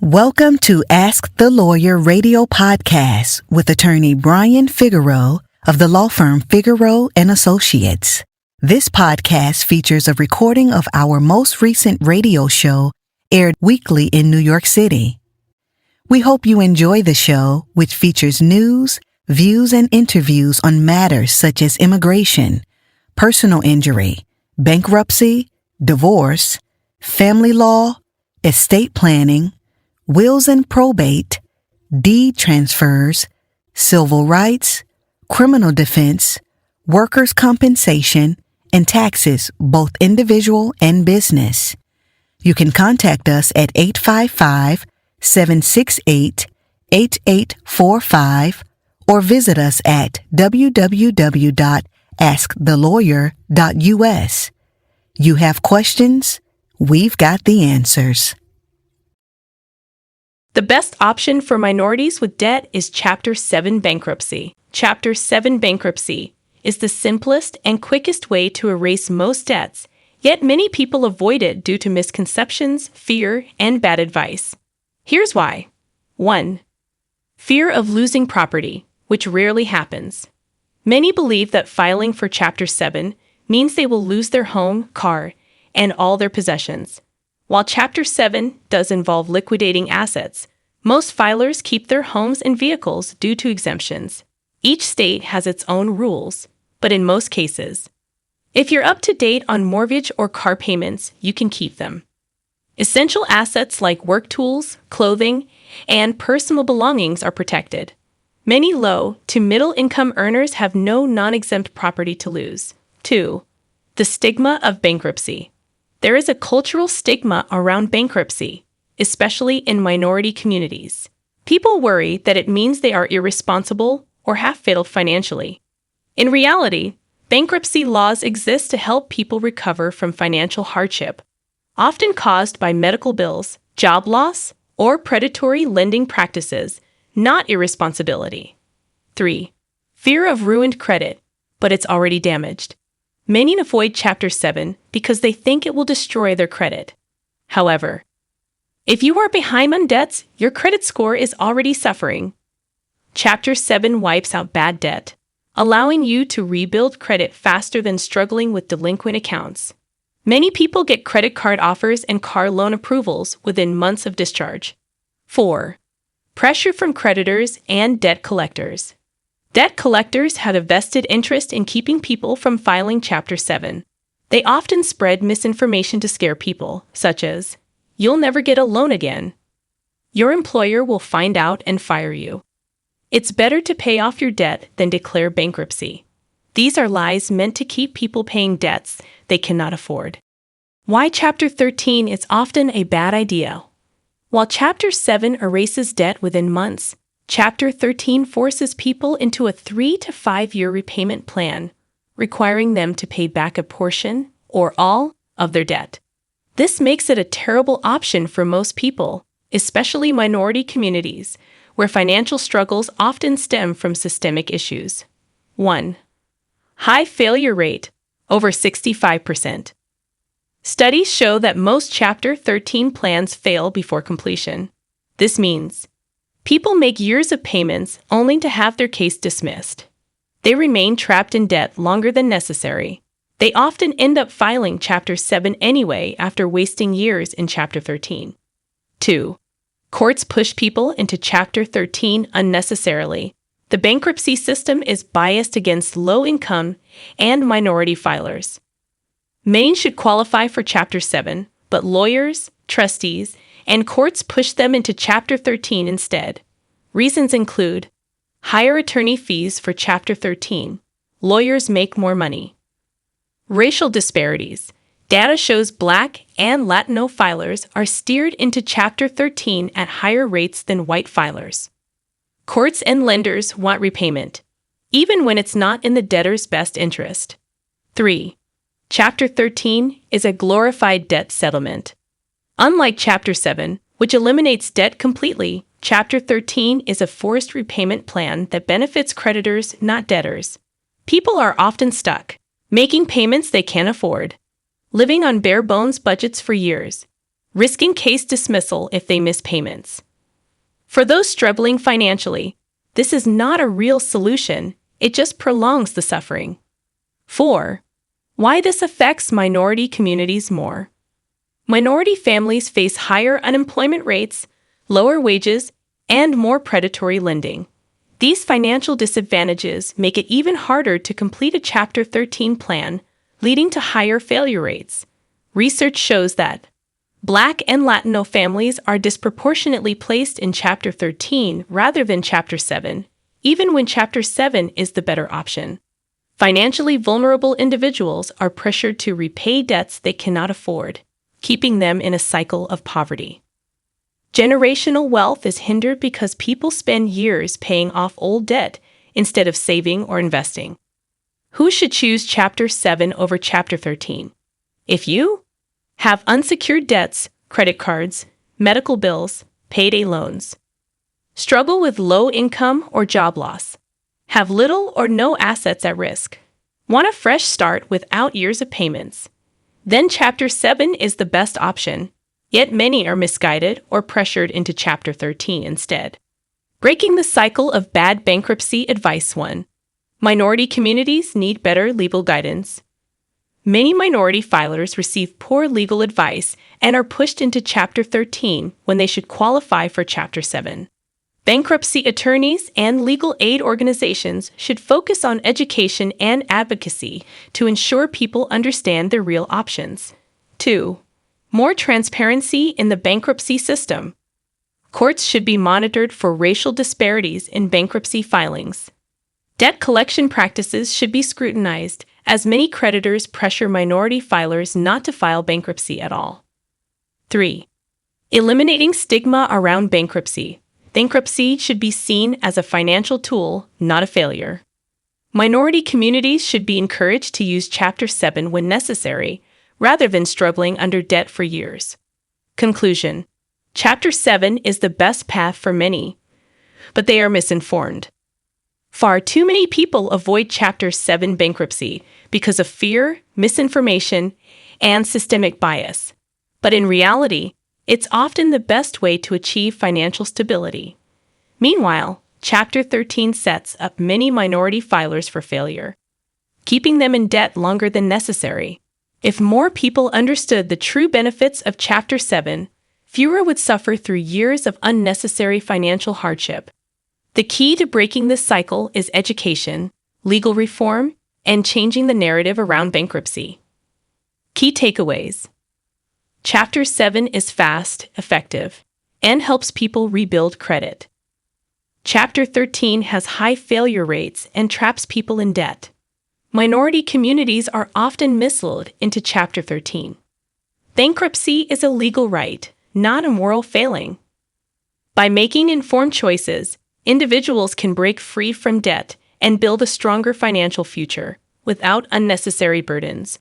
Welcome to Ask the Lawyer radio podcast with attorney Brian Figeroux of the law firm Figeroux and Associates. This podcast features a recording of our most recent radio show aired weekly in New York City. We hope you enjoy the show, which features news, views, and interviews on matters such as immigration, personal injury, bankruptcy, divorce, family law, estate planning, wills and probate, deed transfers, civil rights, criminal defense, workers' compensation, and taxes, both individual and business. You can contact us at 855-768-8845 or visit us at www.askthelawyer.us. You have questions? We've got the answers. The best option for minorities with debt is Chapter 7 Bankruptcy. Chapter 7 Bankruptcy is the simplest and quickest way to erase most debts, yet many people avoid it due to misconceptions, fear, and bad advice. Here's why. 1. Fear of losing property, which rarely happens. Many believe that filing for Chapter 7 means they will lose their home, car, and all their possessions. While Chapter 7 does involve liquidating assets, most filers keep their homes and vehicles due to exemptions. Each state has its own rules, but in most cases, if you're up to date on mortgage or car payments, you can keep them. Essential assets like work tools, clothing, and personal belongings are protected. Many low to middle income earners have no non-exempt property to lose. 2. The stigma of bankruptcy. There is a cultural stigma around bankruptcy, especially in minority communities. People worry that it means they are irresponsible or have failed financially. In reality, bankruptcy laws exist to help people recover from financial hardship, often caused by medical bills, job loss, or predatory lending practices, not irresponsibility. 3. Fear of ruined credit, but it's already damaged. Many avoid Chapter 7 because they think it will destroy their credit. However, if you are behind on debts, your credit score is already suffering. Chapter 7 wipes out bad debt, allowing you to rebuild credit faster than struggling with delinquent accounts. Many people get credit card offers and car loan approvals within months of discharge. 4. Pressure from creditors and debt collectors. Debt collectors have a vested interest in keeping people from filing Chapter 7. They often spread misinformation to scare people, such as, "You'll never get a loan again. Your employer will find out and fire you. It's better to pay off your debt than declare bankruptcy." These are lies meant to keep people paying debts they cannot afford. Why Chapter 13 is often a bad idea. While Chapter 7 erases debt within months, Chapter 13 forces people into a 3 to 5 year repayment plan, requiring them to pay back a portion or all of their debt. This makes it a terrible option for most people, especially minority communities, where financial struggles often stem from systemic issues. 1. High failure rate, over 65%. Studies show that most Chapter 13 plans fail before completion. This means people make years of payments only to have their case dismissed. They remain trapped in debt longer than necessary. They often end up filing Chapter 7 anyway after wasting years in Chapter 13. 2. Courts push people into Chapter 13 unnecessarily. The bankruptcy system is biased against low-income and minority filers. Many should qualify for Chapter 7, but lawyers, trustees, and courts push them into Chapter 13 instead. Reasons include higher attorney fees for Chapter 13. Lawyers make more money. Racial disparities. Data shows Black and Latino filers are steered into Chapter 13 at higher rates than white filers. Courts and lenders want repayment, even when it's not in the debtor's best interest. 3. Chapter 13 is a glorified debt settlement. Unlike Chapter 7, which eliminates debt completely, Chapter 13 is a forced repayment plan that benefits creditors, not debtors. People are often stuck, making payments they can't afford, living on bare-bones budgets for years. risking case dismissal if they miss payments. For those struggling financially, this is not a real solution, it just prolongs the suffering. 4. Why this affects minority communities more. Minority families face higher unemployment rates, lower wages, and more predatory lending. These financial disadvantages make it even harder to complete a Chapter 13 plan, leading to higher failure rates. Research shows that Black and Latino families are disproportionately placed in Chapter 13 rather than Chapter 7, even when Chapter 7 is the better option. Financially vulnerable individuals are pressured to repay debts they cannot afford, keeping them in a cycle of poverty. Generational wealth is hindered because people spend years paying off old debt instead of saving or investing. Who should choose Chapter 7 over Chapter 13? If you have unsecured debts, credit cards, medical bills, payday loans, struggle with low income or job loss, have little or no assets at risk, want a fresh start without years of payments, then Chapter 7 is the best option, yet many are misguided or pressured into Chapter 13 instead. Breaking the cycle of bad bankruptcy advice. 1. Minority communities need better legal guidance. Many minority filers receive poor legal advice and are pushed into Chapter 13 when they should qualify for Chapter 7. Bankruptcy attorneys and legal aid organizations should focus on education and advocacy to ensure people understand their real options. 2. More transparency in the bankruptcy system. Courts should be monitored for racial disparities in bankruptcy filings. Debt collection practices should be scrutinized, as many creditors pressure minority filers not to file bankruptcy at all. 3. Eliminating stigma around bankruptcy. Bankruptcy should be seen as a financial tool, not a failure. Minority communities should be encouraged to use Chapter 7 when necessary, rather than struggling under debt for years. Conclusion: Chapter 7 is the best path for many, but they are misinformed. Far too many people avoid Chapter 7 bankruptcy because of fear, misinformation, and systemic bias. But in reality, it's often the best way to achieve financial stability. Meanwhile, Chapter 13 sets up many minority filers for failure, keeping them in debt longer than necessary. If more people understood the true benefits of Chapter 7, fewer would suffer through years of unnecessary financial hardship. The key to breaking this cycle is education, legal reform, and changing the narrative around bankruptcy. Key takeaways: Chapter 7 is fast, effective, and helps people rebuild credit. Chapter 13 has high failure rates and traps people in debt. Minority communities are often misled into Chapter 13. Bankruptcy is a legal right, not a moral failing. By making informed choices, individuals can break free from debt and build a stronger financial future without unnecessary burdens.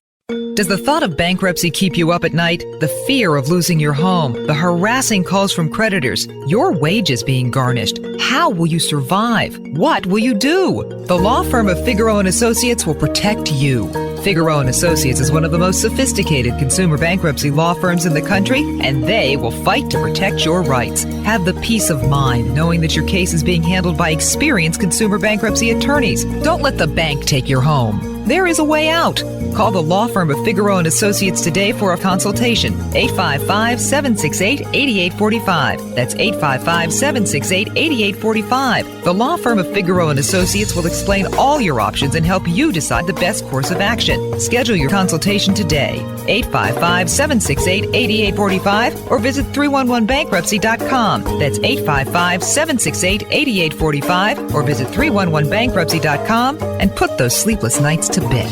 Does the thought of bankruptcy keep you up at night? The fear of losing your home, the harassing calls from creditors, your wages being garnished. How will you survive? What will you do? The law firm of Figeroux & Associates will protect you. Figeroux & Associates is one of the most sophisticated consumer bankruptcy law firms in the country, and they will fight to protect your rights. Have the peace of mind knowing that your case is being handled by experienced consumer bankruptcy attorneys. Don't let the bank take your home. There is a way out. Call the law firm of Figeroux & Associates today for a consultation. 855-768-8845. That's 855-768-8845. The law firm of Figeroux & Associates will explain all your options and help you decide the best course of action. Schedule your consultation today. 855-768-8845 or visit 311bankruptcy.com. That's 855-768-8845 or visit 311bankruptcy.com and put those sleepless nights to bed.